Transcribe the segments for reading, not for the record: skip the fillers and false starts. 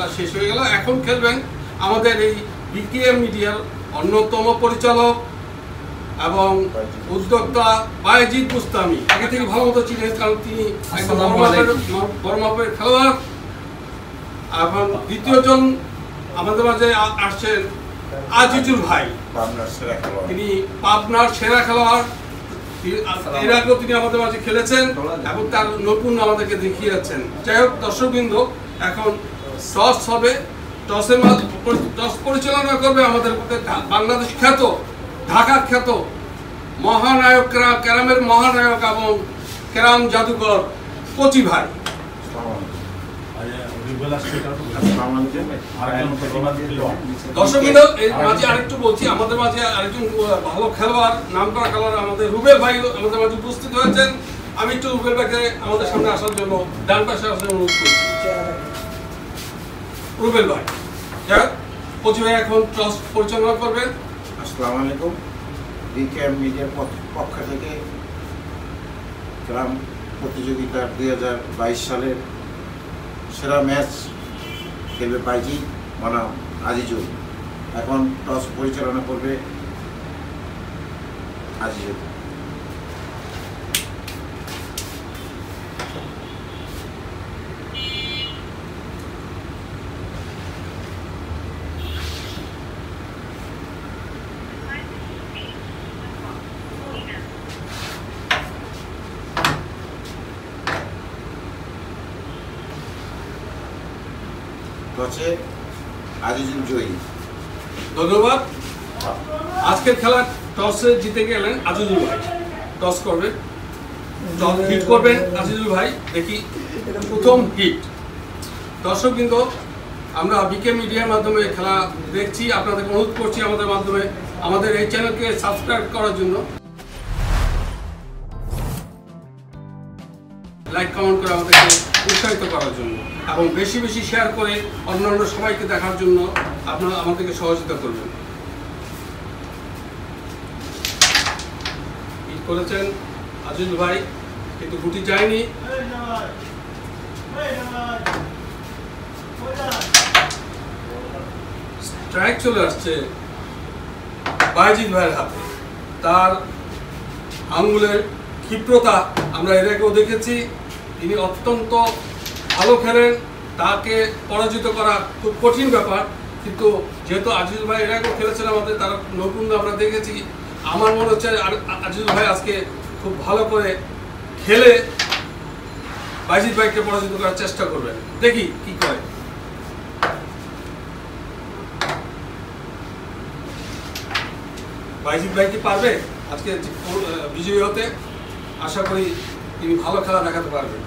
খেলা শেষ হয়ে গেল। এখন খেলবেন আমাদের এই বিকেএম মিডিয়ার অন্যতম পরিচালক এবং উদ্যোক্তা বায়েজিদ বুস্তামি। আগে থেকে ভালো মতো চিনেন, কারণ তিনি বড় মাপের খেলোয়াড়। এবং দ্বিতীয়জন আমাদের মাঝে আসছেন আজিজুল ভাই, তিনি পাবনার সেরা খেলোয়াড়। এর আগেও তিনি আমাদের মাঝে খেলেছেন এবং তার নতুন আমাদেরকে দেখিয়েছেন। যাই হোক দর্শকবৃন্দ, এখন টস হবে। টস পরিচালনা করবে আমাদের বাংলাদেশ খ্যাত, ঢাকা খ্যাত মহানায়ক, ক্যারামের মহানায়ক এবং ক্যারাম জাদুকর কচি ভাই। দর্শকবৃন্দ, এর মাঝে আরেকটু বলছি, আমাদের মাঝে আরেকজন ভালো খেলোয়াড়, নাম করা খেলোয়াড় আমাদের রুবেল ভাই আমাদের মাঝে উপস্থিত হয়েছেন। আমি একটু রুবেল ভাইকে আমাদের সামনে আসার জন্য, ডান পাশে আসার জন্য অনুরোধ করছি। রুবেল ভাই, যাক কচি ভাই এখন টস পরিচালনা করবেন। আসসালামু আলাইকুম। বিকেএম মিডিয়ার পক্ষ থেকে ক্যারাম প্রতিযোগিতার 2022 সালের সেরা ম্যাচ খেলবে বাইজিদ বনাম আজিজুল। এখন টস পরিচালনা করবে আজিজুল। টসে আজিজুল জয়ী। ধন্যবাদ। আজকের খেলা টসে জিতে গেলেন আজিজুল ভাই। টস করবে, টস হিট করবেন আজিজুল ভাই। দেখি প্রথম হিট। দর্শকবৃন্দ, আমরা বিকে মিডিয়ার মাধ্যমে খেলা দেখছি, আপনাদের অনুরোধ করছি আমাদের মাধ্যমে আমাদের এই চ্যানেলকে সাবস্ক্রাইব করার জন্য, লাইক কমেন্ট করে আমাদেরকে উৎসাহিত করার জন্য এবং বেশি বেশি শেয়ার করে অন্যান্য সবাইকে দেখার জন্য আপনারা আমাদেরকে সহযোগিতা করবেন। হিট করেছেন আজিজুল ভাই, কিন্তু গুটি যায়নি। স্ট্রাইক চলে আসছে বায়েজিদ ভাইয়ের হাতে। তার আঙ্গুলের ক্ষিপ্রতা আমরা এর আগেও দেখেছি। তিনি অত্যন্ত ভালো খেলেন, তাকে পরাজিত করা খুব কঠিন ব্যাপার। কিন্তু যেহেতু আজিজুল ভাই এর আগেও খেলেছেন আমাদের, তার নতুন আমরা দেখেছি। আমার মনে হচ্ছে আজিজুল ভাই আজকে খুব ভালো করে খেলে বায়েজিদ ভাইকে পরাজিত করার চেষ্টা করবেন। দেখি কি করে। বায়েজিদ ভাই কি পারবে আজকে বিজয়ী হতে? আশা করি তিনি ভালো খেলা দেখাতে পারবেন।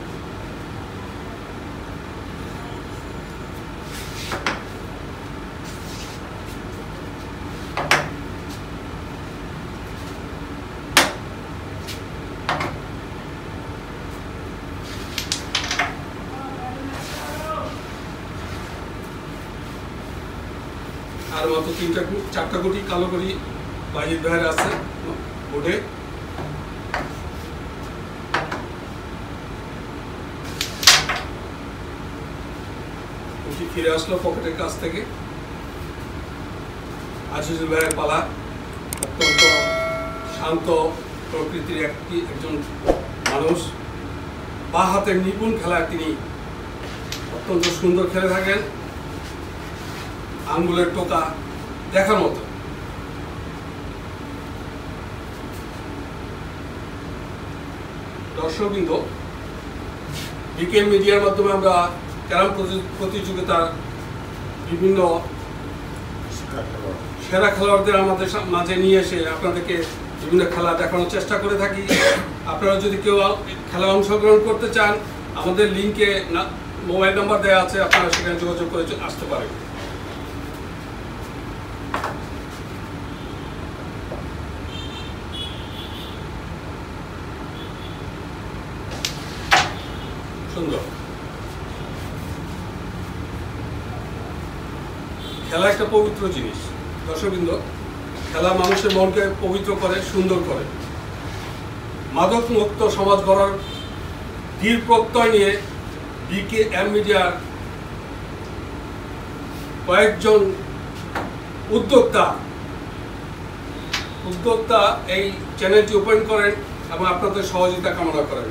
আর মাত্র 4টা গুটি কালো করি বায়েজিদ ভাইয়ের আছে বোর্ডে। গুটি ফিরে আসলো পকেটের কাছ থেকে। আজিজুল ভাইয়ের পালা। অত্যন্ত শান্ত প্রকৃতির একজন মানুষ, বা হাতের নিপুণ খেলায় তিনি অত্যন্ত সুন্দর খেলে থাকেন। আঙ্গুলের টোকা দেখার মতো। দর্শকবৃন্দ, বিকেএম মিডিয়ার মাধ্যমে আমরা ক্যারাম প্রতিযোগিতার বিভিন্ন সেরা খেলোয়াড়দের আমাদের মাঝে নিয়ে এসে আপনাদেরকে বিভিন্ন খেলা দেখানোর চেষ্টা করে থাকি। আপনারা যদি কেউ খেলায় অংশগ্রহণ করতে চান, আমাদের লিঙ্কে মোবাইল নাম্বার দেওয়া আছে, আপনারা সেখানে যোগাযোগ করে আসতে পারেন। সুন্দর খেলা একটা পবিত্র জিনিস। দর্শকবৃন্দ, খেলা মানুষের মনকে পবিত্র করে, সুন্দর করে। মাদক মুক্ত সমাজ গড়ার দৃঢ় প্রত্যয় নিয়ে বিকেএম মিডিয়ার কয়েকজন উদ্যোক্তা এই চ্যানেলটি ওপেন করেন এবং আপনাদের সহযোগিতা কামনা করেন।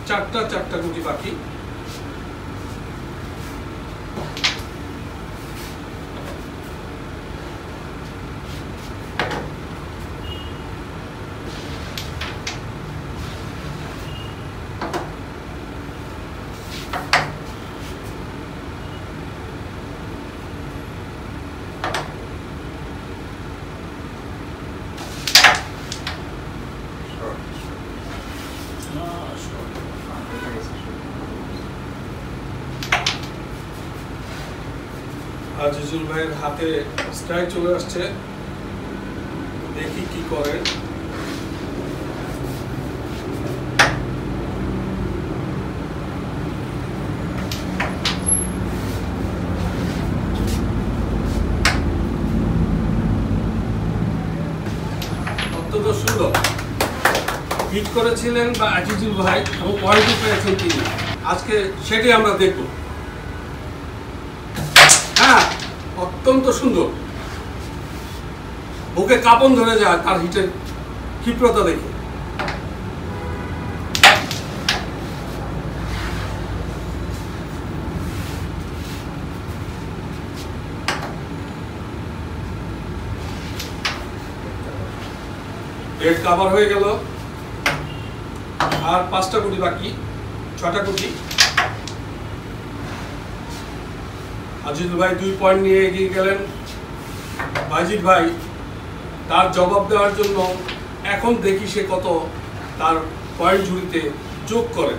চারটা গুটি বাকি। আজিজুল ভাইয়ের হাতে স্ট্রাইক চলে আসছে, দেখি কি করেন। অত্যন্ত সুন্দর হিট করেছিলেন বা আজিজুল ভাই এবং পয়েন্টও পেয়েছেন তিনি। আজকে সেটাই আমরা দেখব। হ্যাঁ, অত্যন্ত সুন্দর, বুকে কাঁপন ধরে যায় তার হিটের ক্ষিপ্রতা দেখে। রেড কাভার হয়ে গেল, আর 5টা গুটি বাকি, 6টা গুটি। আজিজুল ভাই 2 পয়েন্ট নিয়ে এগিয়ে গেলেন। বাইজিদ ভাই তার জবাব দেওয়ার জন্য এখন দেখি সে কত তার পয়েন্ট ঝুড়িতে যোগ করেন।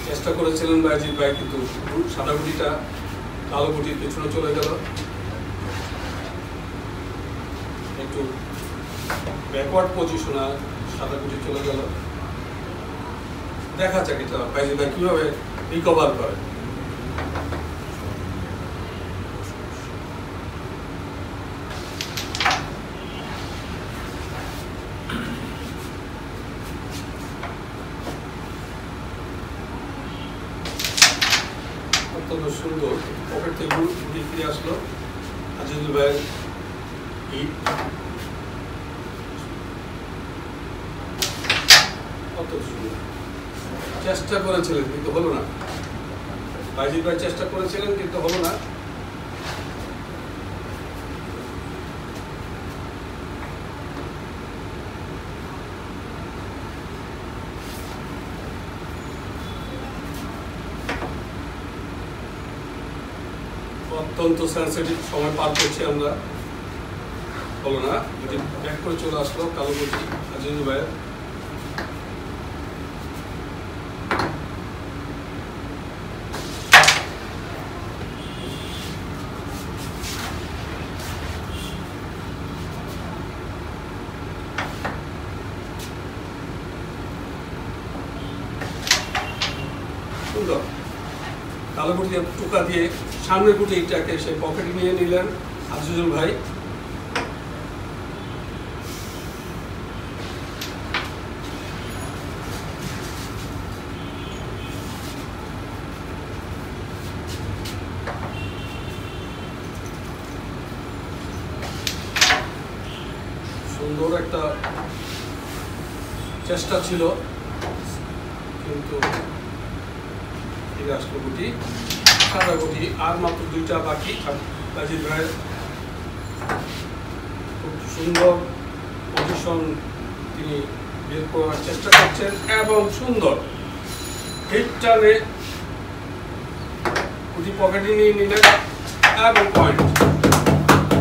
চেষ্টা করেছিলেন বাইজিদ ভাই, কিন্তু সাদা গুটিটা কালো গুটির পেছনে চলে গেল। একটু ব্যাকওয়ার্ড পজিশনে সাদা গুটি চলে গেল। দেখা যাক এটা বাইজিদ ভাই কিভাবে রিকভার করে। অত্যন্ত সুন্দর, পকেট থেকে গুটি ফিরে আসলো। আজিজুল ভাইয়ের হিট অত্যন্ত সুন্দর। চেষ্টা করেছিলেন কিন্তু হলো না। বাইজিদ ভাই চেষ্টা করেছিলেন কিন্তু হলো না। অত্যন্ত সেন্সিটিভ সময় পার করছি আমরা, হলো না। গুটি ব্যাক করে চলে আসলো কালো গুটি আজিজুল ভাইয়ের। সুন্দর কালো গুটি টুকা দিয়ে সামনের গুটিটাকে সে পকেটে নিয়ে নিলেন আজিজুল ভাই। সুন্দর একটা চেষ্টা ছিল, কিন্তু ফিরে আসলো গুটি, সাদা গুটি। আর মাত্র 2টা বাকি। বাইজিদ ভাইয়ের খুব সুন্দর পজিশন তিনি বের করার চেষ্টা করছেন এবং সুন্দর হিট টানে গুটি পকেটে নিয়ে নিলেন এবং পয়েন্ট।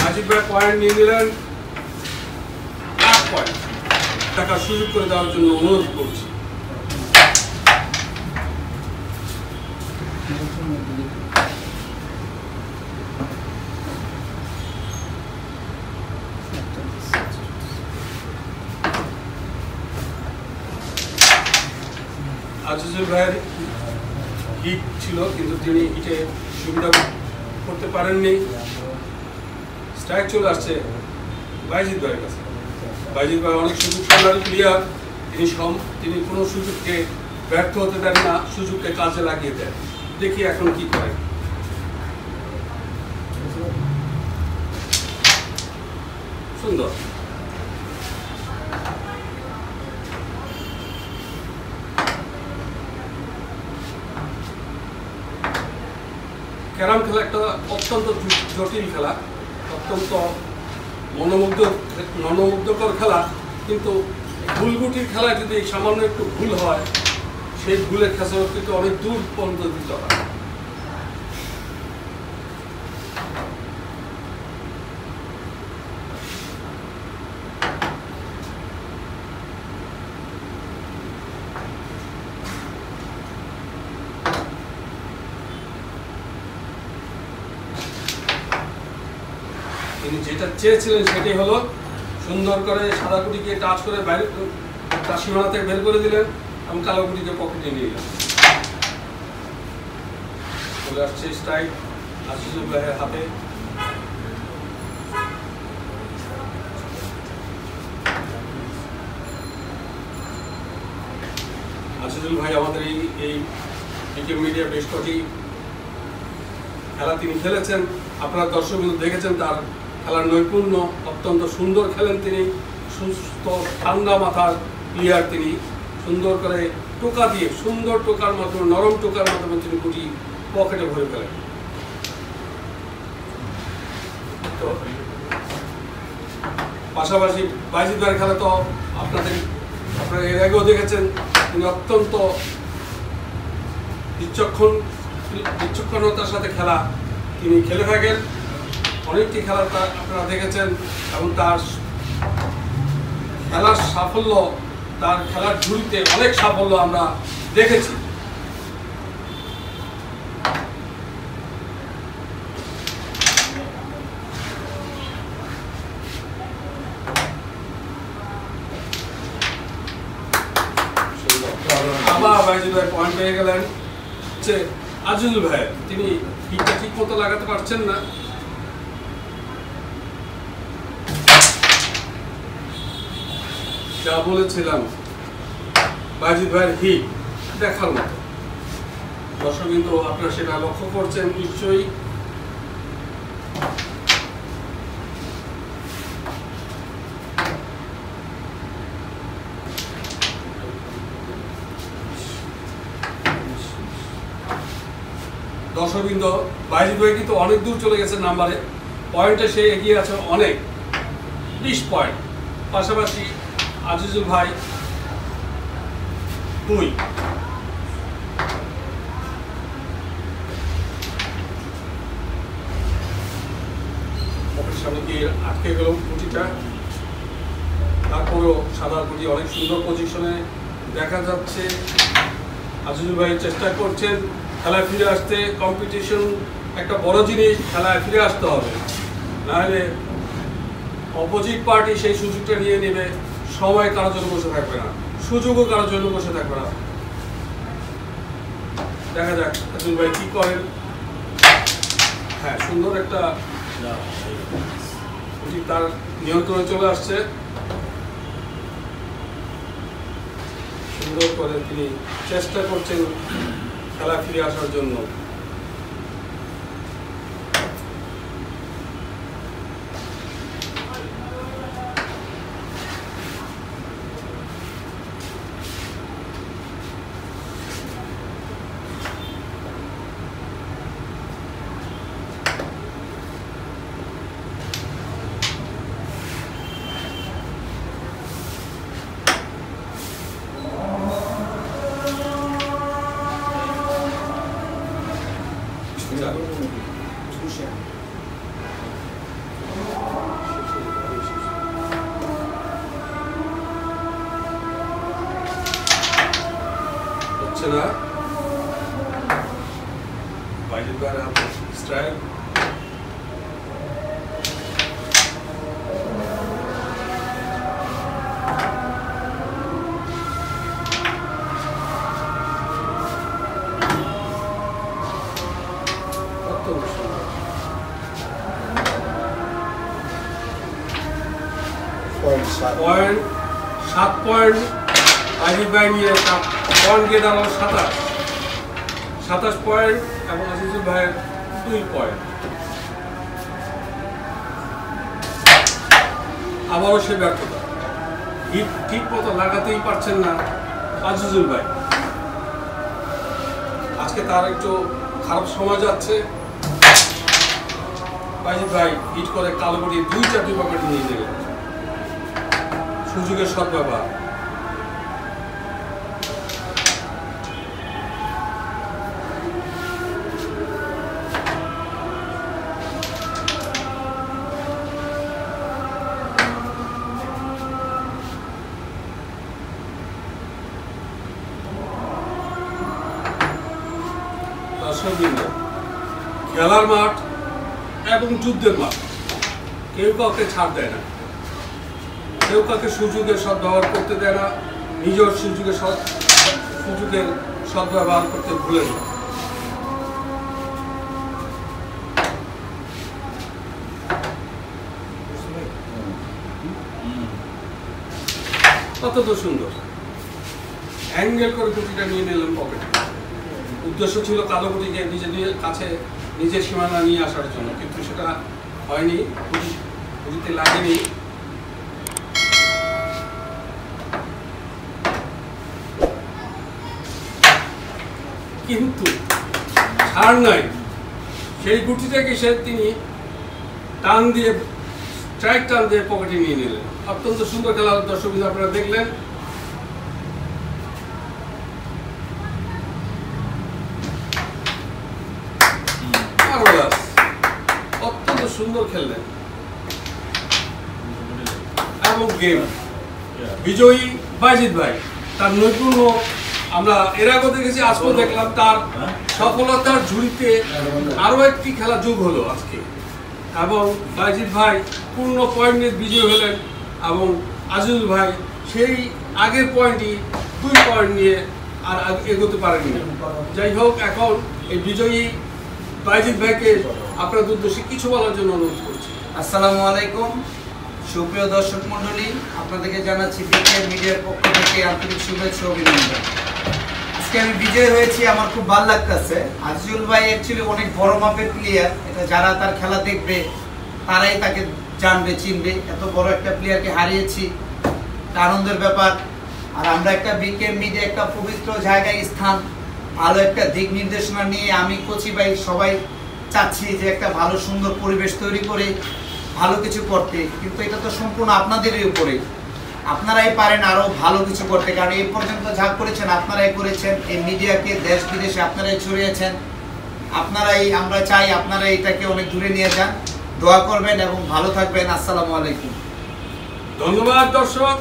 বাইজিদ ভাই পয়েন্ট নিয়ে নিলেন, 8 পয়েন্ট। টাকার সুযোগ করে দেওয়ার জন্য অনুরোধ করছি। আজিজুল ভাইয়ের হিট ছিল, কিন্তু তিনি হিটে সুবিধা করতে পারেননি। স্ট্রাইক চলে আসছে বাইজিদ ভাইয়ের কাছে। বাইজিদ ভাই অনেক সুযোগ খেলার প্লেয়ার, তিনি কোনো সুযোগকে ব্যর্থ হতে দেন না, সুযোগকে কাজে লাগিয়ে দেন। দেখি এখন কি করেন। সুন্দর ক্যারাম খেলা একটা অত্যন্ত জটিল খেলা, অত্যন্ত মনোমুগ্ধকর খেলা, কিন্তু ভুলগুটির খেলায় যদি সামান্য একটু ভুল হয়, সেই ভুলের খেসারত কিন্তু অনেক দূর পর্যন্ত দিতে হয়। তিনি যেটা চেয়েছিলেন সেটাই হলো, সুন্দর করে সাদা কুটিকে টাচ করে বাইরে তার সীমানা থেকে বের করে দিলেন এবং কালো কুটিকে পকেটে নিয়ে গেলেন। চলে আসছে স্ট্রাইক আজিজুল ভাইয়ের হাতে। আজিজুল ভাই আমাদের এই বিকেএম মিডিয়া বেশ কটি খেলা তিনি খেলেছেন, আপনারা দর্শক দেখেছেন। তার খেলার নৈপুণ্য, অত্যন্ত সুন্দর খেলেন তিনি, সুস্থ ঠান্ডা মাথার প্লেয়ার। তিনি সুন্দর করে টোকা দিয়ে, সুন্দর টোকার মাধ্যমে, নরম টোকার মাধ্যমে তিনি গুটি পকেটে ভরে ফেলেন। তো পাশাপাশি বাইজিদ ভাইয়ের খেলা তো আপনারা এর আগেও দেখেছেন। তিনি অত্যন্ত বিচক্ষণতার সাথে খেলা তিনি খেলে থাকেন। অনেকটি খেলা আপনারা দেখেছেন এবং তার খেলার সাফল্য, তার খেলার ঝুড়িতে অনেক সাফল্য আমরা দেখেছি। আবার বাইজিদ ভাই পয়েন্ট পেয়ে গেলেন। আজিজুল ভাই তিনি হিটটা ঠিক মতো লাগাতে পারছেন না। যা বলেছিলাম, বাইজিদ ভাইয়ের হিট দেখার মতো। দর্শক কিন্তু আপনারা সেটা লক্ষ্য করছেন নিশ্চয়ই। দর্শকবৃন্দ, বাইজিদ ভাই কিন্তু অনেক দূর চলে গেছে নাম্বারে, পয়েন্টে সে এগিয়ে আছে অনেক, 20 পয়েন্ট। পাশাপাশি আজিজুল ভাই 2। সামনে গিয়ে আটকে গেল গুটিটা, তারপরেও সাদা গুটি অনেক সুন্দর পজিশনে দেখা যাচ্ছে। আজিজুল ভাই চেষ্টা করছেন খেলায় ফিরে আসতে। কম্পিটিশন একটা বড় জিনিস, খেলায় ফিরে আসতে হবে, নাহলে অপোজিট পার্টি সেই সুযোগটা নিয়ে নেবে। সময় কারোর জন্য বসে থাকবে না, সুযোগও কারোর জন্য বসে থাকবে না। দেখা যাক আজিজুল ভাই কি করেন। হ্যাঁ, সুন্দর একটা তার নিয়ন্ত্রণে চলে আসছে। সুন্দর করে তিনি চেষ্টা করছেন খেলা ফিরে আসার জন্য। হচ্ছে না, বাইজিদ ভাইয়ের হাতে স্ট্রাইক। অত্যন্ত সুন্দর। পয়েন্ট 7 পয়েন্ট আজিজ ভাই নিয়ে পয়েন্ট গিয়ে দাঁড়ালো 27 পয়েন্ট এবং আজিজুল ভাইয়ের 2 পয়েন্ট। আবারও সে ব্যর্থতা, হিট ঠিক মতো লাগাতেই পারছেন না আজিজুল ভাই। আজকে তার একটু খারাপ সময় যাচ্ছে। আজিজ ভাই হিট করে কালো বড়ি 2-4 পকেটে নিয়ে দিলেন। সুযোগের সদ্ব্যবহার। খেলার মাঠ এবং যুদ্ধের মাঠ, কেউ কাউকে ছাড় দেয় না, কেউ কাউকে সুযোগের সদ্ব্যবহার করতে দেয় না, নিজের সুযোগের সদ্ব্যবহার করতে ভুলে না। অত্যন্ত সুন্দর অ্যাঙ্গেল করে গুটিটা নিয়ে নিলাম পকেটে। উদ্দেশ্য ছিল কালো গুটিকে নিজেদের কাছে নিজের সীমানা নিয়ে আসার জন্য, কিন্তু সেটা হয়নি, গুটিতে লাগেনি। কিন্তু ছাড় নাই, সেই গুটিটাকে তিনি টান দিয়ে স্ট্রাইক টান দিয়ে পকেটে নিয়ে নিলেন। অত্যন্ত সুন্দর খেলা দর্শক আপনারা দেখলেন। অত্যন্ত সুন্দর খেললেন এবং গেম বিজয়ী বাইজিদ ভাই। তার নৈপুণ্য আমরা এর আগে দেখেছি, আজকেও দেখলাম তার সফলতার ঝুড়িতে আরো একটি খেলা যোগ হলো আজকে, এবং বাইজিদ ভাই পূর্ণ পয়েন্ট নিয়ে বিজয়ী হলেন এবং আজিজুল ভাই সেই আগের পয়েন্টই 2 পয়েন্ট নিয়ে আর এগোতে পারেননি। যাই হোক, এখন এই বিজয়ী বাইজিদ ভাইকে আপনার উদ্দেশ্যে কিছু বলার জন্য অনুরোধ করছি। আসসালামু আলাইকুম সুপ্রিয় দর্শক মণ্ডলী, আপনাদেরকে জানাচ্ছি বিকেএম মিডিয়ার পক্ষ থেকে আন্তরিক শুভেচ্ছা ও অভিনন্দন। আজকে আমি বিজয় হয়েছি, আমার খুব ভালো লাগতেছে। আজিজুল ভাই অ্যাকচুয়ালি অনেক বড় মাপের প্লেয়ার, এটা যারা তার খেলা দেখবে তারাই তাকে জানবে, চিনবে। এত বড় একটা প্লেয়ারকে হারিয়েছি, আনন্দের ব্যাপার। আর আমরা একটা বিকেএম মিডিয়া একটা পবিত্র জায়গায় স্থান, ভালো একটা দিক নির্দেশনা নিয়ে আমি কোচি ভাই সবাই চাচ্ছি যে একটা ভালো সুন্দর পরিবেশ তৈরি করে ভালো কিছু করতে, কিন্তু এটা তো সম্পূর্ণ আপনাদেরই উপরে। আপনারাই পারেন আরো ভালো কিছু করতে, কারণ এই পর্যন্ত যা করেছেন আপনারাই করেছেন। এই মিডিয়াকে দেশ বিদেশে আপনারাই ছড়িয়েছেন, আপনারাই, আমরা চাই আপনারা এটাকে অনেক দূরে নিয়ে যান। দোয়া করবেন এবং ভালো থাকবেন। আসসালামু আলাইকুম। ধন্যবাদ দর্শক।